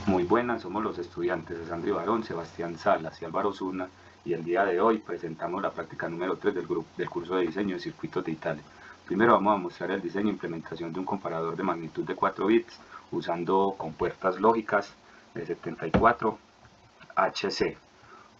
Muy buenas, somos los estudiantes de Sandri Barón, Sebastián Salas y Álvaro Zuna, y el día de hoy presentamos la práctica número 3 del curso de diseño de circuitos digitales. Primero vamos a mostrar el diseño e implementación de un comparador de magnitud de 4 bits usando compuertas lógicas de 74 HC.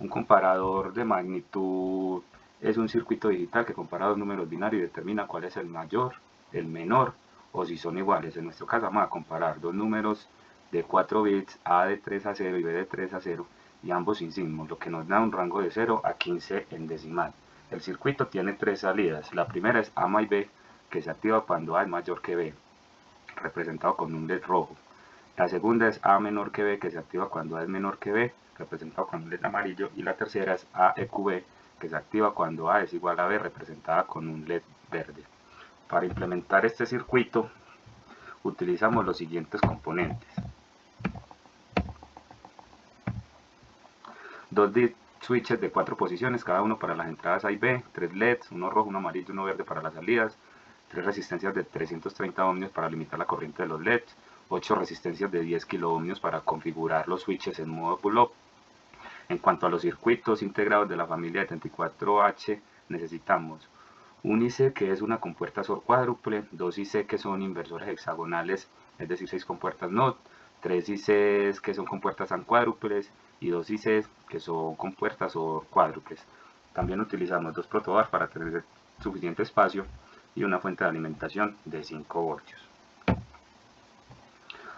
Un comparador de magnitud es un circuito digital que compara dos números binarios y determina cuál es el mayor, el menor o si son iguales. En nuestro caso vamos a comparar dos números de 4 bits, A de 3 a 0 y B de 3 a 0, y ambos sin signos, lo que nos da un rango de 0 a 15 en decimal. El circuito tiene tres salidas. La primera es A más B, que se activa cuando A es mayor que B, representado con un LED rojo. La segunda es A menor que B, que se activa cuando A es menor que B, representado con un LED amarillo. Y la tercera es A EQB, que se activa cuando A es igual a B, representada con un LED verde. Para implementar este circuito utilizamos los siguientes componentes: dos switches de 4 posiciones, cada uno para las entradas A y B, 3 LEDs, uno rojo, uno amarillo y uno verde para las salidas, 3 resistencias de 330 ohmios para limitar la corriente de los LEDs, 8 resistencias de 10 kiloohmios para configurar los switches en modo pull-up. En cuanto a los circuitos integrados de la familia de 34H, necesitamos un IC, que es una compuerta SOR cuádruple, dos IC que son inversores hexagonales, es decir, 6 compuertas NOT, 3 ICs que son compuertas AND cuádruples y 2 ICs que son compuertas OR cuádruples. También utilizamos dos protobars para tener suficiente espacio y una fuente de alimentación de 5 voltios.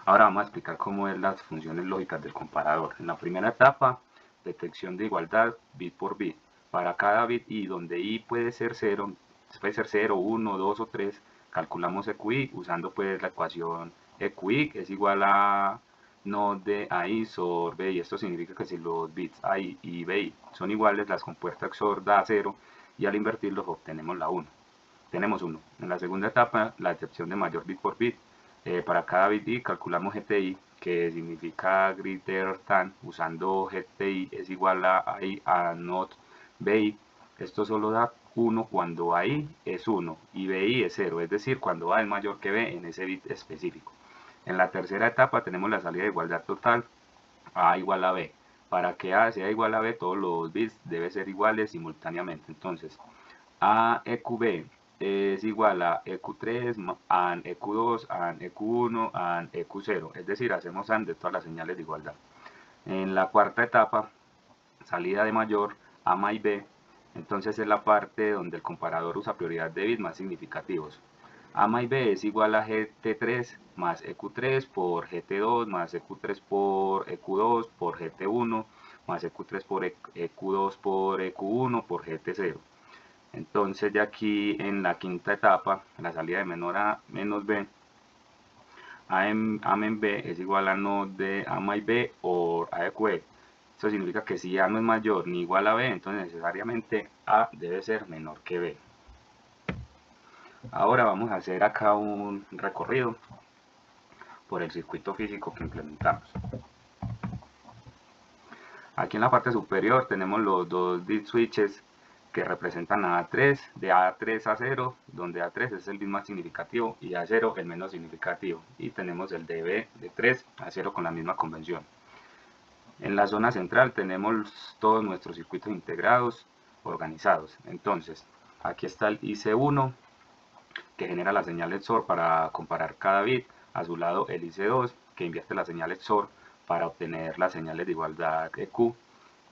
Ahora vamos a explicar cómo es las funciones lógicas del comparador. En la primera etapa, detección de igualdad bit por bit. Para cada bit i, donde i puede ser 0, 1, 2 o 3, calculamos EQI usando pues la ecuación EQI, que es igual a NOT de AI SOR BI. Esto significa que si los bits AI y BI son iguales, las compuertas XOR da 0 y al invertirlos obtenemos la 1. Tenemos 1. En la segunda etapa, la detección de mayor bit por bit. Para cada bit i calculamos GTI, que significa greater than, usando GTI es igual a AI a NOT BI. Esto solo da 1 cuando AI es 1 y BI es 0, es decir, cuando A es mayor que B en ese bit específico. En la tercera etapa tenemos la salida de igualdad total, A igual a B. Para que A sea igual a B, todos los bits deben ser iguales simultáneamente. Entonces, A EQB es igual a EQ3, AND EQ2, AND EQ1, AND EQ0. Es decir, hacemos AND de todas las señales de igualdad. En la cuarta etapa, salida de mayor, A más B, entonces es la parte donde el comparador usa prioridad de bits más significativos. A más B es igual a GT3 más EQ3 por GT2 más EQ3 por EQ2 por GT1 más EQ3 por EQ2 por EQ1 por GT0. Entonces ya aquí en la quinta etapa, la salida de menor a menos B, A en B es igual a NOT de A más B o A de Q. Esto significa que si A no es mayor ni igual a B, entonces necesariamente A debe ser menor que B. Ahora vamos a hacer acá un recorrido por el circuito físico que implementamos. Aquí en la parte superior tenemos los dos bit switches que representan a A3, de A3 a 0, donde A3 es el bit más significativo y A0 el menos significativo. Y tenemos el de B de 3 a 0 con la misma convención. En la zona central tenemos todos nuestros circuitos integrados organizados. Entonces, aquí está el IC1, que genera las señales XOR para comparar cada bit. A su lado el IC2, que invierte las señales XOR para obtener las señales de igualdad EQ.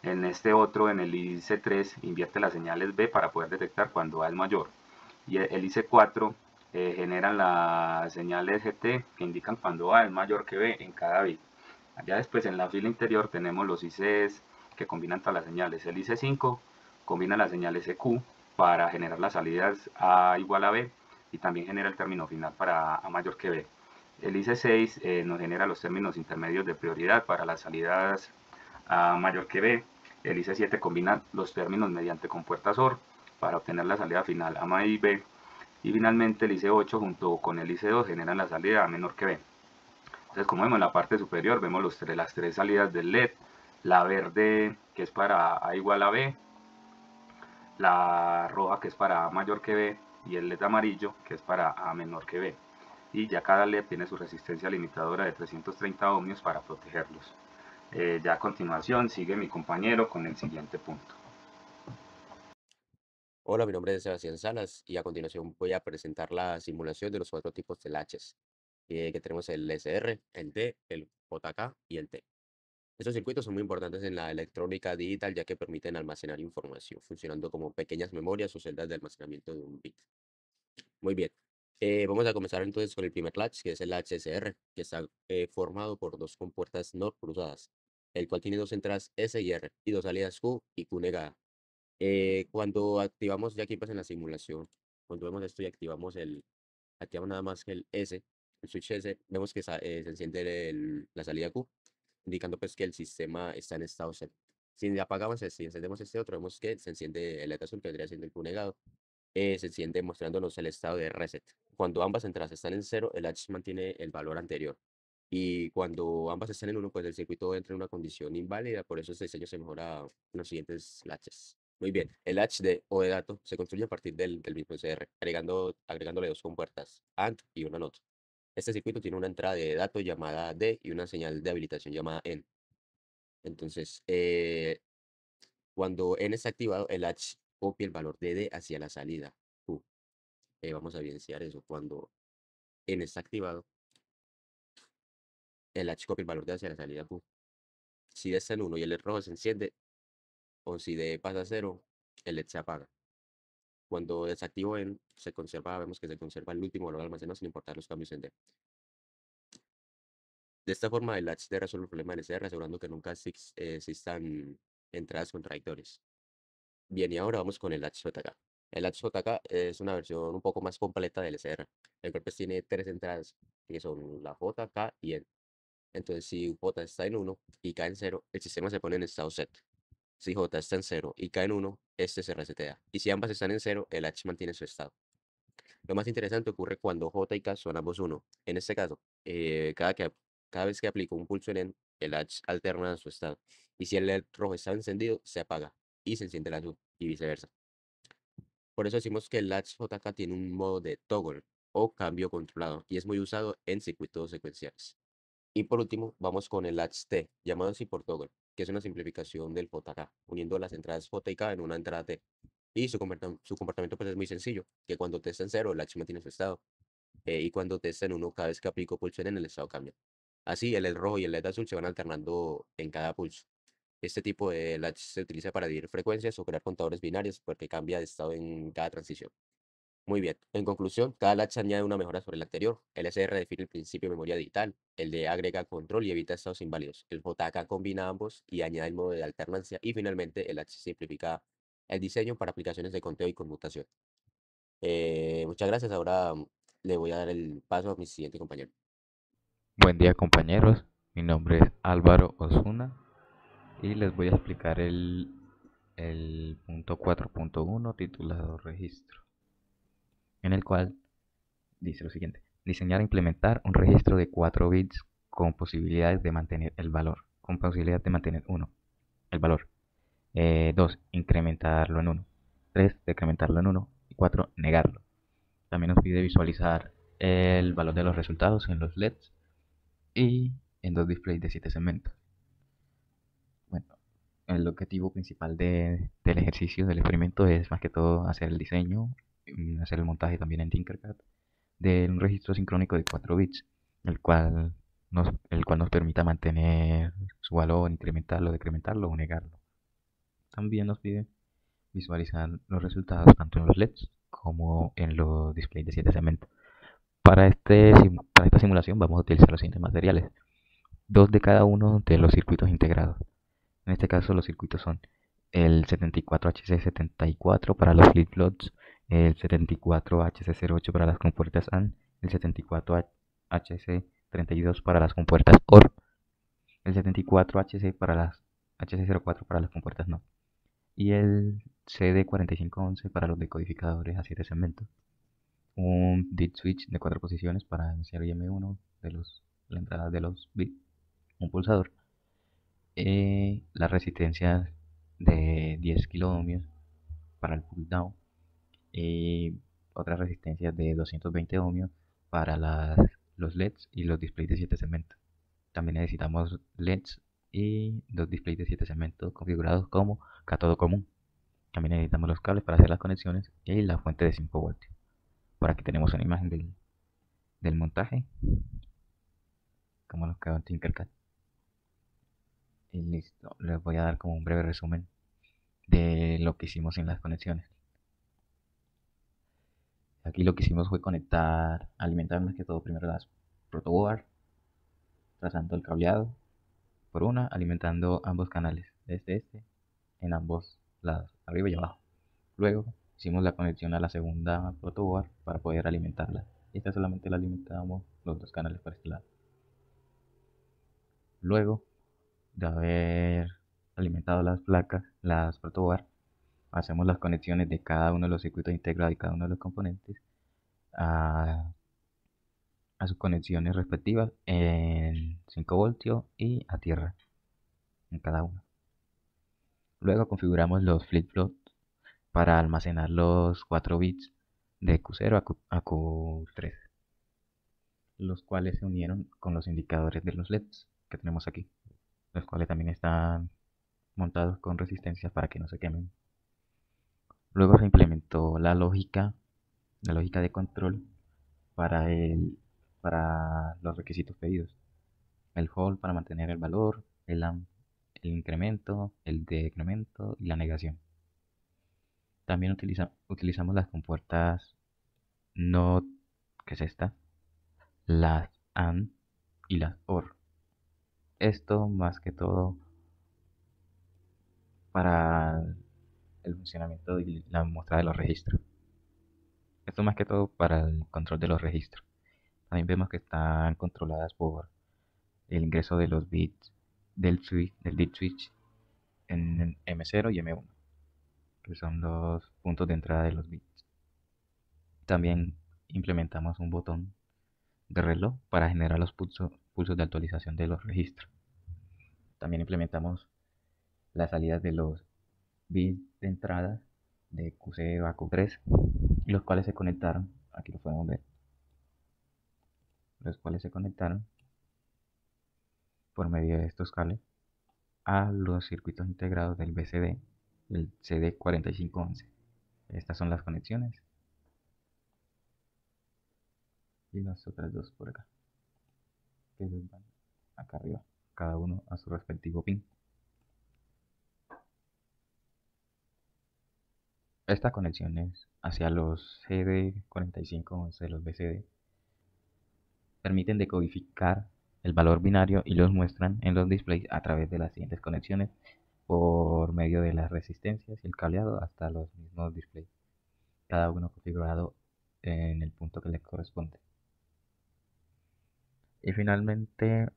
En este otro, en el IC3, invierte las señales B para poder detectar cuando A es mayor. Y el IC4 genera las señales GT que indican cuando A es mayor que B en cada bit. Allá después en la fila interior tenemos los ICs que combinan todas las señales. El IC5 combina las señales EQ para generar las salidas A igual a B y también genera el término final para A mayor que B. El IC6 nos genera los términos intermedios de prioridad para las salidas A mayor que B. El IC7 combina los términos mediante compuertas OR para obtener la salida final A más y B. Y finalmente el IC8 junto con el IC2 generan la salida A menor que B. Entonces, como vemos en la parte superior, vemos las tres salidas del LED. La verde, que es para A igual a B, la roja, que es para A mayor que B, y el LED amarillo, que es para A menor que B. y ya cada LED tiene su resistencia limitadora de 330 ohmios para protegerlos. Ya a continuación sigue mi compañero con el siguiente punto. Hola, mi nombre es Sebastián Salas y a continuación voy a presentar la simulación de los cuatro tipos de latches, que tenemos el SR, el D, el JK y el T. Estos circuitos son muy importantes en la electrónica digital ya que permiten almacenar información, funcionando como pequeñas memorias o celdas de almacenamiento de un bit. Muy bien, vamos a comenzar entonces con el primer latch, que es el latch SR, que está formado por dos compuertas NOR cruzadas, el cual tiene dos entradas S y R y dos salidas Q y Q negada. Cuando activamos, ya aquí pues en la simulación, cuando vemos esto y activamos nada más que el S, el switch S, vemos que se enciende la salida Q, indicando pues que el sistema está en estado cero. Si apagamos este y encendemos este otro, vemos que se enciende el LED azul, que vendría siendo el Q negado, se enciende mostrándonos el estado de reset. Cuando ambas entradas están en cero, el latch mantiene el valor anterior. Y cuando ambas están en uno, pues el circuito entra en una condición inválida, por eso este diseño se mejora en los siguientes latches. Muy bien, el latch o de dato se construye a partir del mismo SR, agregándole dos compuertas, AND y una NOT. Este circuito tiene una entrada de dato llamada D y una señal de habilitación llamada N. Entonces, cuando N está activado, el latch copia el valor de D hacia la salida Q. Vamos a evidenciar eso. Cuando N está activado, el latch copia el valor D hacia la salida Q. Si D está en 1 y el LED rojo se enciende, o si D pasa a 0, el LED se apaga. Cuando desactivo N, vemos que se conserva el último valor almacenado sin importar los cambios en D. De esta forma, el latch D resuelve el problema del SR, asegurando que nunca existan entradas contradictorias. Bien, y ahora vamos con el latch JK. El latch JK es una versión un poco más completa del SR. El cual pues tiene tres entradas, que son la J, K y N. Entonces, si J está en 1 y K en 0, el sistema se pone en estado set. Si J está en 0 y K en 1, este se resetea. Y si ambas están en 0, el latch mantiene su estado. Lo más interesante ocurre cuando J y K son ambos 1. En este caso, cada vez que aplico un pulso en N, el latch alterna su estado. Y si el LED rojo está encendido, se apaga y se enciende el azul y viceversa. Por eso decimos que el latch JK tiene un modo de toggle o cambio controlado y es muy usado en circuitos secuenciales. Y por último, vamos con el latch T, llamado así por toggle, que es una simplificación del JK, uniendo las entradas J y K en una entrada T. Y su comportamiento pues es muy sencillo, que cuando T está en 0, el latch mantiene su estado, y cuando T está en 1, cada vez que aplico pulso N, el estado cambia. Así, el LED rojo y el LED azul se van alternando en cada pulso. Este tipo de latch se utiliza para dividir frecuencias o crear contadores binarios porque cambia de estado en cada transición. Muy bien. En conclusión, cada latch añade una mejora sobre el anterior. El SR define el principio de memoria digital. El D agrega control y evita estados inválidos. El JK combina ambos y añade el modo de alternancia. Y finalmente, el H simplifica el diseño para aplicaciones de conteo y conmutación. Muchas gracias. Ahora le voy a dar el paso a mi siguiente compañero. Buen día compañeros, mi nombre es Álvaro Osuna y les voy a explicar el punto 4.1 titulado registro, en el cual dice lo siguiente: diseñar e implementar un registro de 4 bits con posibilidades de mantener el valor, con posibilidad de mantener 1, el valor, 2, incrementarlo en 1, 3, decrementarlo en 1 y 4, negarlo. También nos pide visualizar el valor de los resultados en los LEDs y en dos displays de 7 segmentos. Bueno, el objetivo principal del ejercicio, del experimento, es más que todo hacer el diseño, hacer el montaje también en Tinkercad de un registro sincrónico de 4 bits, el cual nos permita mantener su valor, incrementarlo, decrementarlo o negarlo. También nos pide visualizar los resultados tanto en los LEDs como en los displays de 7 segmentos. Para esta simulación vamos a utilizar los siguientes materiales: dos de cada uno de los circuitos integrados. En este caso los circuitos son el 74HC74 para los flip-flops, el 74HC08 para las compuertas AND, el 74HC32 para las compuertas OR, el 74HC para las HC04 para las compuertas NOT y el CD4511 para los decodificadores a 7 segmentos. Un DIT switch de 4 posiciones para iniciar IM1 de la entrada de los bits, un pulsador, las resistencias de 10 kiloohmios para el pull down y otras resistencias de 220 ohmios para los LEDs y los displays de 7 segmentos. También necesitamos LEDs y dos displays de 7 segmentos configurados como cátodo común. También necesitamos los cables para hacer las conexiones y la fuente de 5 voltios. Por aquí tenemos una imagen del montaje, como nos quedó en Tinkercad. Y listo, les voy a dar como un breve resumen de lo que hicimos en las conexiones. Aquí lo que hicimos fue conectar, alimentar más que todo primero las protoboard, trazando el cableado por una, alimentando ambos canales, desde en ambos lados, arriba y abajo. Luego hicimos la conexión a la segunda protoboard para poder alimentarla. Esta solamente la alimentamos los dos canales por este lado. Luego de haber alimentado las placas, las protoboard, hacemos las conexiones de cada uno de los circuitos integrados y cada uno de los componentes a sus conexiones respectivas en 5 voltios y a tierra en cada uno. Luego configuramos los flip-flops para almacenar los 4 bits de Q0 a Q3, los cuales se unieron con los indicadores de los LEDs que tenemos aquí, los cuales también están montados con resistencias para que no se quemen. Luego se implementó la lógica de control para los requisitos pedidos. El hold para mantener el valor, el incremento, el decremento y la negación. También utilizamos las compuertas NOT, que es esta, las AND y las OR. Esto más que todo para el funcionamiento y la muestra de los registros. Esto más que todo para el control de los registros. También vemos que están controladas por el ingreso de los bits del bit switch en M0 y M1, que son los puntos de entrada de los bits. También implementamos un botón de reloj para generar los pulsos de actualización de los registros. También implementamos las salidas de los bits de entrada de Q0 a Q3, los cuales se conectaron, aquí lo podemos ver, los cuales se conectaron por medio de estos cables a los circuitos integrados del BCD, el CD4511. Estas son las conexiones y las otras dos por acá, que van acá arriba, cada uno a su respectivo pin. Estas conexiones hacia los CD4511 de los BCD permiten decodificar el valor binario y los muestran en los displays a través de las siguientes conexiones por medio de las resistencias y el cableado hasta los mismos displays, cada uno configurado en el punto que le corresponde. Y finalmente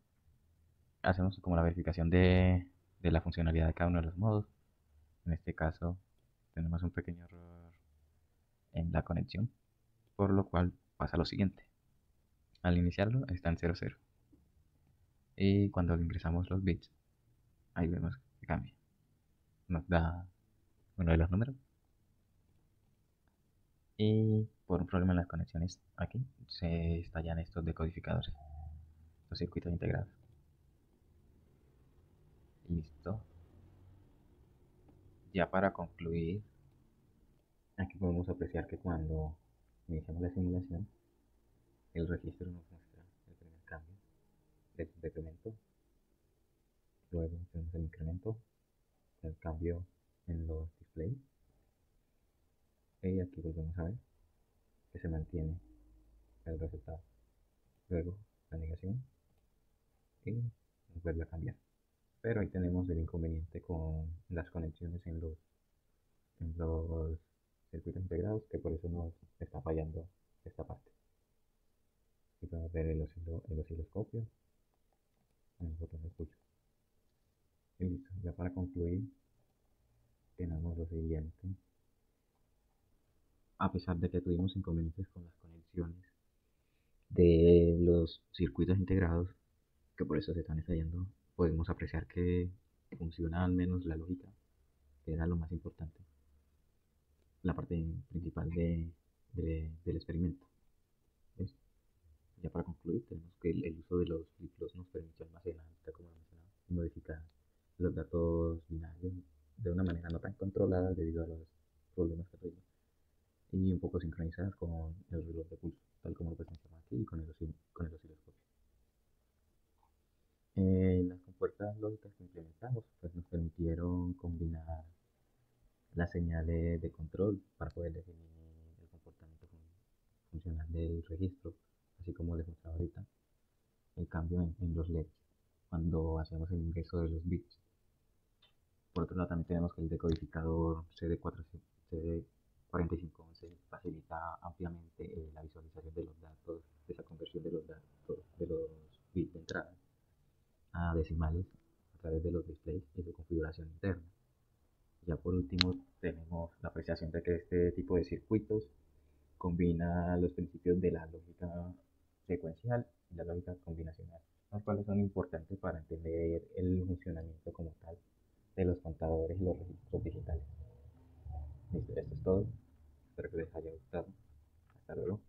hacemos como la verificación de la funcionalidad de cada uno de los modos. En este caso tenemos un pequeño error en la conexión, por lo cual pasa lo siguiente. Al iniciarlo está en 00 y cuando le ingresamos los bits, ahí vemos que cambia. Nos da uno de los números y por un problema en las conexiones aquí se estallan estos decodificadores, los circuitos integrados. Listo. Ya para concluir, aquí podemos apreciar que cuando iniciamos la simulación, el registro nos muestra el primer cambio del decremento, luego tenemos el incremento, el cambio en los displays, y aquí volvemos a ver que se mantiene el resultado. Luego la negación y nos vuelve a cambiar. Pero ahí tenemos el inconveniente con las conexiones en los circuitos integrados, que por eso nos está fallando esta parte. Aquí podemos ver el osciloscopio en el botón de escucha. Y listo, ya para concluir tenemos lo siguiente. A pesar de que tuvimos inconvenientes con las conexiones de los circuitos integrados, que por eso se están estallando, podemos apreciar que funciona al menos la lógica, que era lo más importante, la parte principal del experimento. ¿Ves? Ya para concluir, tenemos que el uso de los flip-flops nos permite almacenar, tal como lo mencionaba, y modificar los datos binarios de una manera no tan controlada debido a los problemas que tuvimos y un poco sincronizadas con el reloj de pulso, tal como lo presentamos aquí y con con el osciloscopio. Las compuertas lógicas que implementamos pues, nos permitieron combinar las señales de control para poder definir el comportamiento funcional del registro, así como les mostraba ahorita, el cambio en los LEDs cuando hacemos el ingreso de los bits. Por otro lado, también tenemos que el decodificador CD4511 facilita ampliamente la visualización de los datos, esa conversión de los datos de los bits de entrada a decimales a través de los displays y su configuración interna. Ya por último, tenemos la apreciación de que este tipo de circuitos combina los principios de la lógica secuencial y la lógica combinacional, los cuales son importantes para entender el funcionamiento como tal de los contadores y los registros digitales. Listo, esto es todo. Espero que les haya gustado. Hasta luego.